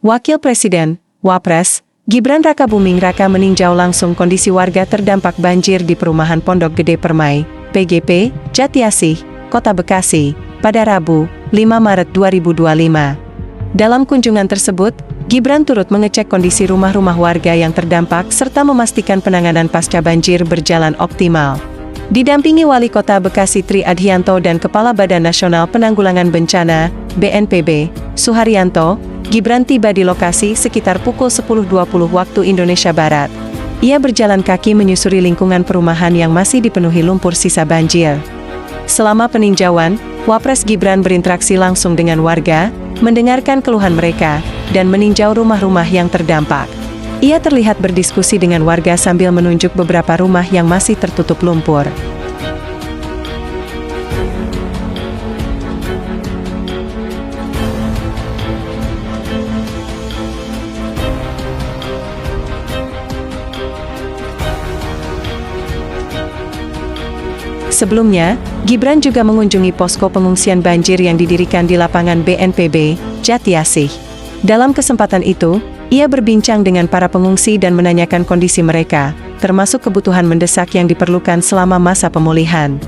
Wakil Presiden, Wapres, Gibran Rakabuming Raka meninjau langsung kondisi warga terdampak banjir di perumahan Pondok Gede Permai, PGP, Jatiasih, Kota Bekasi, pada Rabu, 5 Maret 2025. Dalam kunjungan tersebut, Gibran turut mengecek kondisi rumah-rumah warga yang terdampak serta memastikan penanganan pasca banjir berjalan optimal. Didampingi Wali Kota Bekasi Tri Adhianto dan Kepala Badan Nasional Penanggulangan Bencana, BNPB, Suharyanto, Gibran tiba di lokasi sekitar pukul 10.20 waktu Indonesia Barat. Ia berjalan kaki menyusuri lingkungan perumahan yang masih dipenuhi lumpur sisa banjir. Selama peninjauan, Wapres Gibran berinteraksi langsung dengan warga, mendengarkan keluhan mereka, dan meninjau rumah-rumah yang terdampak. Ia terlihat berdiskusi dengan warga sambil menunjuk beberapa rumah yang masih tertutup lumpur. Sebelumnya, Gibran juga mengunjungi posko pengungsian banjir yang didirikan di lapangan BNPB, Jatiasih. Dalam kesempatan itu, ia berbincang dengan para pengungsi dan menanyakan kondisi mereka, termasuk kebutuhan mendesak yang diperlukan selama masa pemulihan.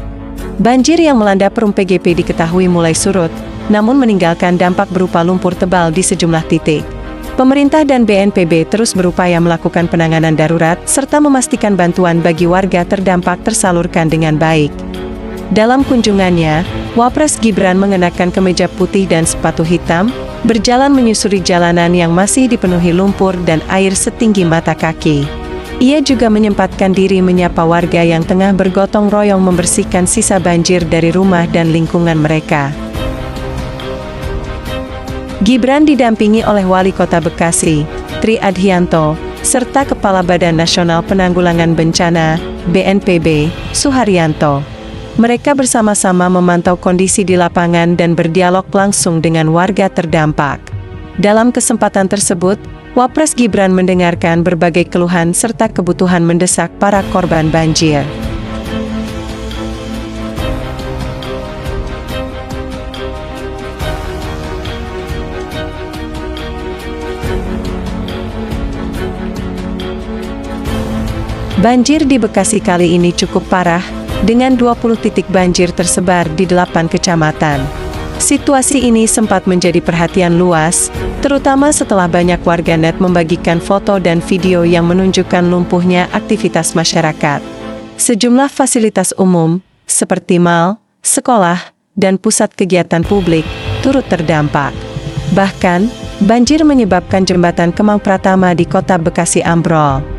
Banjir yang melanda Perum PGP diketahui mulai surut, namun meninggalkan dampak berupa lumpur tebal di sejumlah titik. Pemerintah dan BNPB terus berupaya melakukan penanganan darurat serta memastikan bantuan bagi warga terdampak tersalurkan dengan baik. Dalam kunjungannya, Wapres Gibran mengenakan kemeja putih dan sepatu hitam, berjalan menyusuri jalanan yang masih dipenuhi lumpur dan air setinggi mata kaki. Ia juga menyempatkan diri menyapa warga yang tengah bergotong royong membersihkan sisa banjir dari rumah dan lingkungan mereka. Gibran didampingi oleh Wali Kota Bekasi, Tri Adhianto, serta Kepala Badan Nasional Penanggulangan Bencana, BNPB, Suharyanto. Mereka bersama-sama memantau kondisi di lapangan dan berdialog langsung dengan warga terdampak. Dalam kesempatan tersebut, Wapres Gibran mendengarkan berbagai keluhan serta kebutuhan mendesak para korban banjir. Banjir di Bekasi kali ini cukup parah, dengan 20 titik banjir tersebar di 8 kecamatan. Situasi ini sempat menjadi perhatian luas, terutama setelah banyak warganet membagikan foto dan video yang menunjukkan lumpuhnya aktivitas masyarakat. Sejumlah fasilitas umum, seperti mal, sekolah, dan pusat kegiatan publik, turut terdampak. Bahkan, banjir menyebabkan jembatan Kemang Pratama di Kota Bekasi ambrol.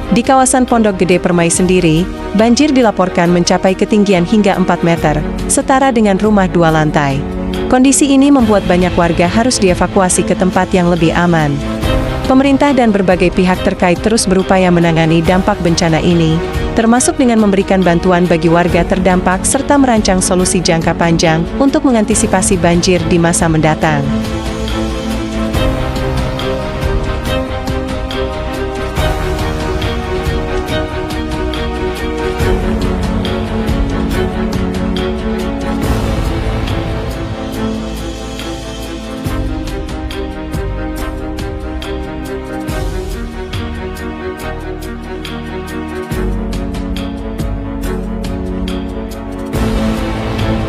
Di kawasan Pondok Gede Permai sendiri, banjir dilaporkan mencapai ketinggian hingga 4 meter, setara dengan rumah 2 lantai. Kondisi ini membuat banyak warga harus dievakuasi ke tempat yang lebih aman. Pemerintah dan berbagai pihak terkait terus berupaya menangani dampak bencana ini, termasuk dengan memberikan bantuan bagi warga terdampak serta merancang solusi jangka panjang untuk mengantisipasi banjir di masa mendatang.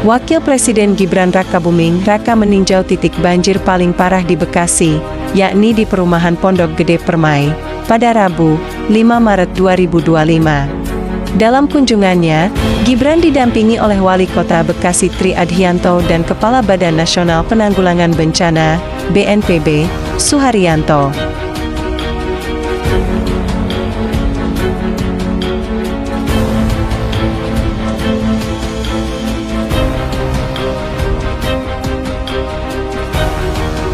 Wakil Presiden Gibran Rakabuming Raka meninjau titik banjir paling parah di Bekasi, yakni di perumahan Pondok Gede Permai, pada Rabu, 5 Maret 2025. Dalam kunjungannya, Gibran didampingi oleh Wali Kota Bekasi Tri Adhianto dan Kepala Badan Nasional Penanggulangan Bencana, BNPB, Suharyanto.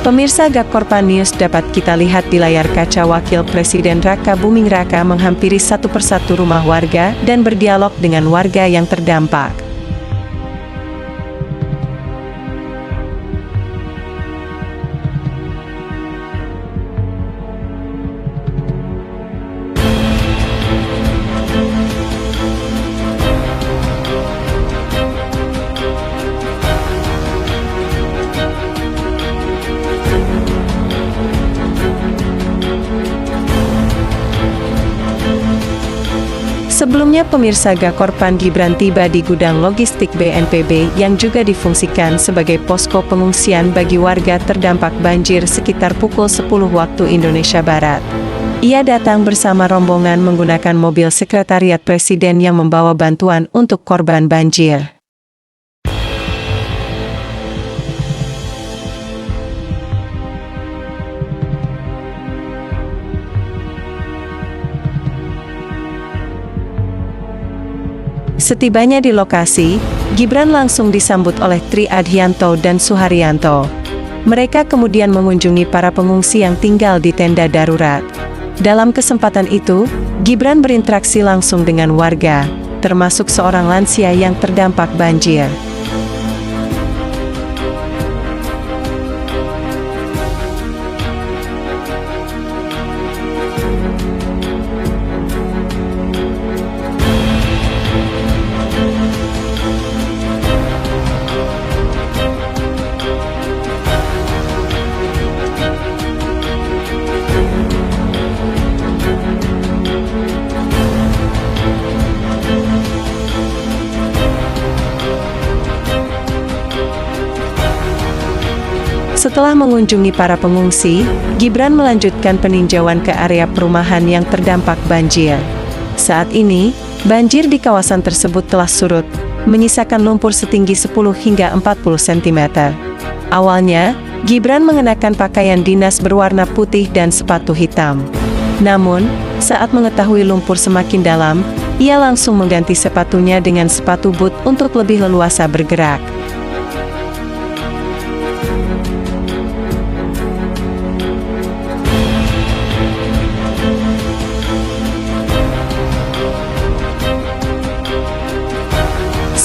Pemirsa Gakkorpan News, dapat kita lihat di layar kaca Wakil Presiden Raka Buming Raka menghampiri satu persatu rumah warga dan berdialog dengan warga yang terdampak. Sebelumnya pemirsa Gakkorpan Gibran tiba di gudang logistik BNPB yang juga difungsikan sebagai posko pengungsian bagi warga terdampak banjir sekitar pukul 10 waktu Indonesia Barat. Ia datang bersama rombongan menggunakan mobil sekretariat presiden yang membawa bantuan untuk korban banjir. Setibanya di lokasi, Gibran langsung disambut oleh Tri Adhianto dan Suharyanto. Mereka kemudian mengunjungi para pengungsi yang tinggal di tenda darurat. Dalam kesempatan itu, Gibran berinteraksi langsung dengan warga, termasuk seorang lansia yang terdampak banjir. Setelah mengunjungi para pengungsi, Gibran melanjutkan peninjauan ke area perumahan yang terdampak banjir. Saat ini, banjir di kawasan tersebut telah surut, menyisakan lumpur setinggi 10 hingga 40 cm. Awalnya, Gibran mengenakan pakaian dinas berwarna putih dan sepatu hitam. Namun, saat mengetahui lumpur semakin dalam, ia langsung mengganti sepatunya dengan sepatu boot untuk lebih leluasa bergerak.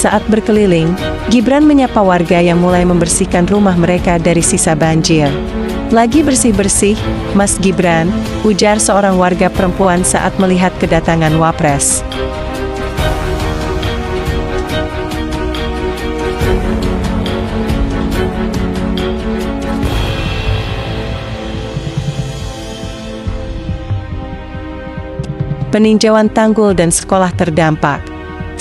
Saat berkeliling, Gibran menyapa warga yang mulai membersihkan rumah mereka dari sisa banjir. "Lagi bersih-bersih, Mas Gibran," ujar seorang warga perempuan saat melihat kedatangan Wapres. Peninjauan tanggul dan sekolah terdampak.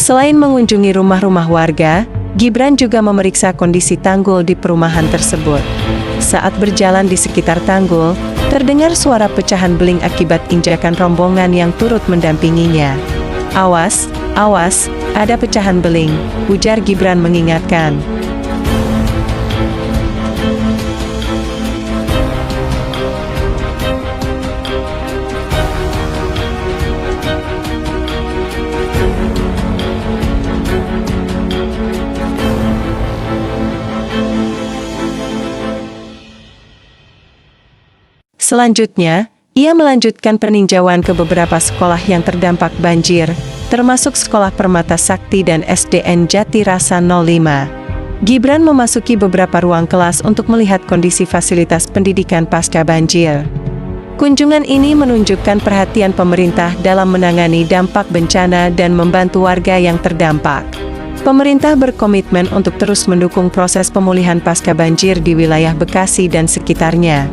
Selain mengunjungi rumah-rumah warga, Gibran juga memeriksa kondisi tanggul di perumahan tersebut. Saat berjalan di sekitar tanggul, terdengar suara pecahan beling akibat injakan rombongan yang turut mendampinginya. "Awas, awas, ada pecahan beling," ujar Gibran mengingatkan. Selanjutnya, ia melanjutkan peninjauan ke beberapa sekolah yang terdampak banjir, termasuk Sekolah Permata Sakti dan SDN Jati Rasa 05. Gibran memasuki beberapa ruang kelas untuk melihat kondisi fasilitas pendidikan pasca banjir. Kunjungan ini menunjukkan perhatian pemerintah dalam menangani dampak bencana dan membantu warga yang terdampak. Pemerintah berkomitmen untuk terus mendukung proses pemulihan pasca banjir di wilayah Bekasi dan sekitarnya.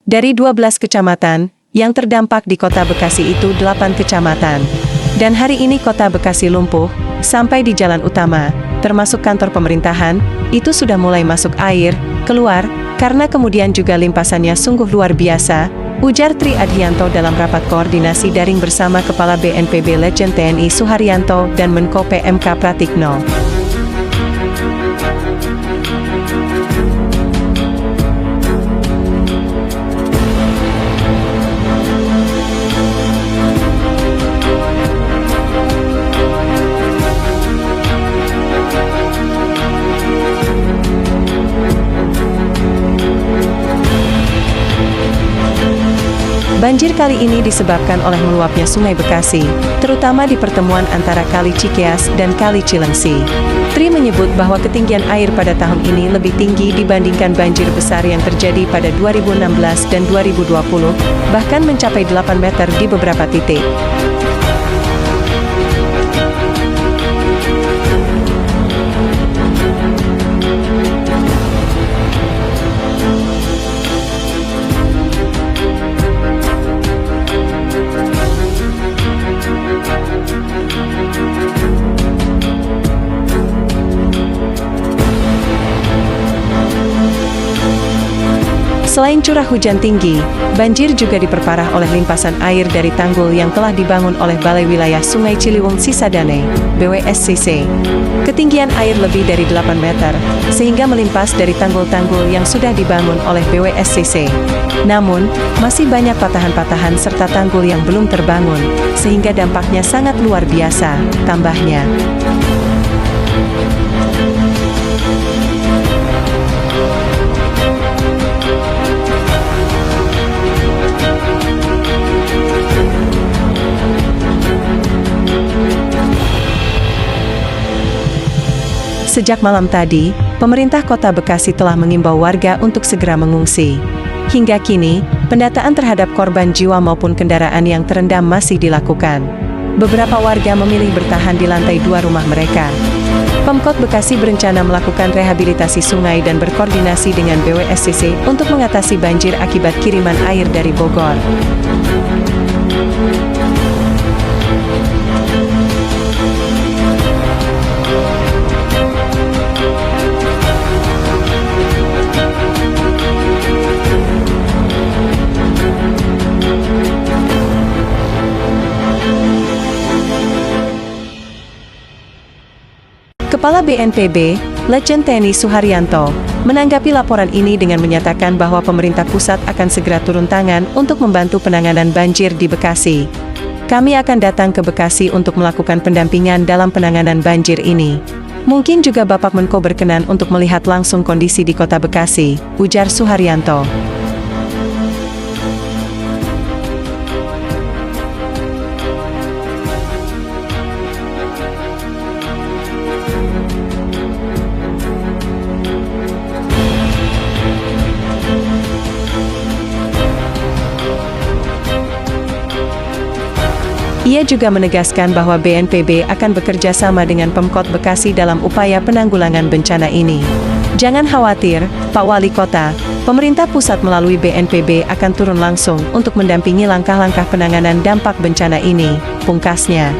Dari 12 kecamatan, yang terdampak di Kota Bekasi itu 8 kecamatan. Dan hari ini Kota Bekasi lumpuh, sampai di jalan utama, termasuk kantor pemerintahan, itu sudah mulai masuk air, keluar, karena kemudian juga limpasannya sungguh luar biasa, ujar Tri Adhianto dalam rapat koordinasi daring bersama Kepala BNPB Letjen TNI Suharyanto dan Menko PMK Pratikno. Banjir kali ini disebabkan oleh meluapnya Sungai Bekasi, terutama di pertemuan antara Kali Cikeas dan Kali Cilengsi. Tri menyebut bahwa ketinggian air pada tahun ini lebih tinggi dibandingkan banjir besar yang terjadi pada 2016 dan 2020, bahkan mencapai 8 meter di beberapa titik. Selain curah hujan tinggi, banjir juga diperparah oleh limpasan air dari tanggul yang telah dibangun oleh Balai Wilayah Sungai Ciliwung Cisadane, BWSCC. Ketinggian air lebih dari 8 meter, sehingga melimpas dari tanggul-tanggul yang sudah dibangun oleh BWSCC. Namun, masih banyak patahan-patahan serta tanggul yang belum terbangun, sehingga dampaknya sangat luar biasa, tambahnya. Sejak malam tadi, pemerintah Kota Bekasi telah mengimbau warga untuk segera mengungsi. Hingga kini, pendataan terhadap korban jiwa maupun kendaraan yang terendam masih dilakukan. Beberapa warga memilih bertahan di lantai 2 rumah mereka. Pemkot Bekasi berencana melakukan rehabilitasi sungai dan berkoordinasi dengan BWSCC untuk mengatasi banjir akibat kiriman air dari Bogor. Kepala BNPB, Letjen TNI Suharyanto, menanggapi laporan ini dengan menyatakan bahwa pemerintah pusat akan segera turun tangan untuk membantu penanganan banjir di Bekasi. Kami akan datang ke Bekasi untuk melakukan pendampingan dalam penanganan banjir ini. Mungkin juga Bapak Menko berkenan untuk melihat langsung kondisi di Kota Bekasi, ujar Suharyanto. Ia juga menegaskan bahwa BNPB akan bekerja sama dengan Pemkot Bekasi dalam upaya penanggulangan bencana ini. Jangan khawatir, Pak Wali Kota, pemerintah pusat melalui BNPB akan turun langsung untuk mendampingi langkah-langkah penanganan dampak bencana ini, pungkasnya.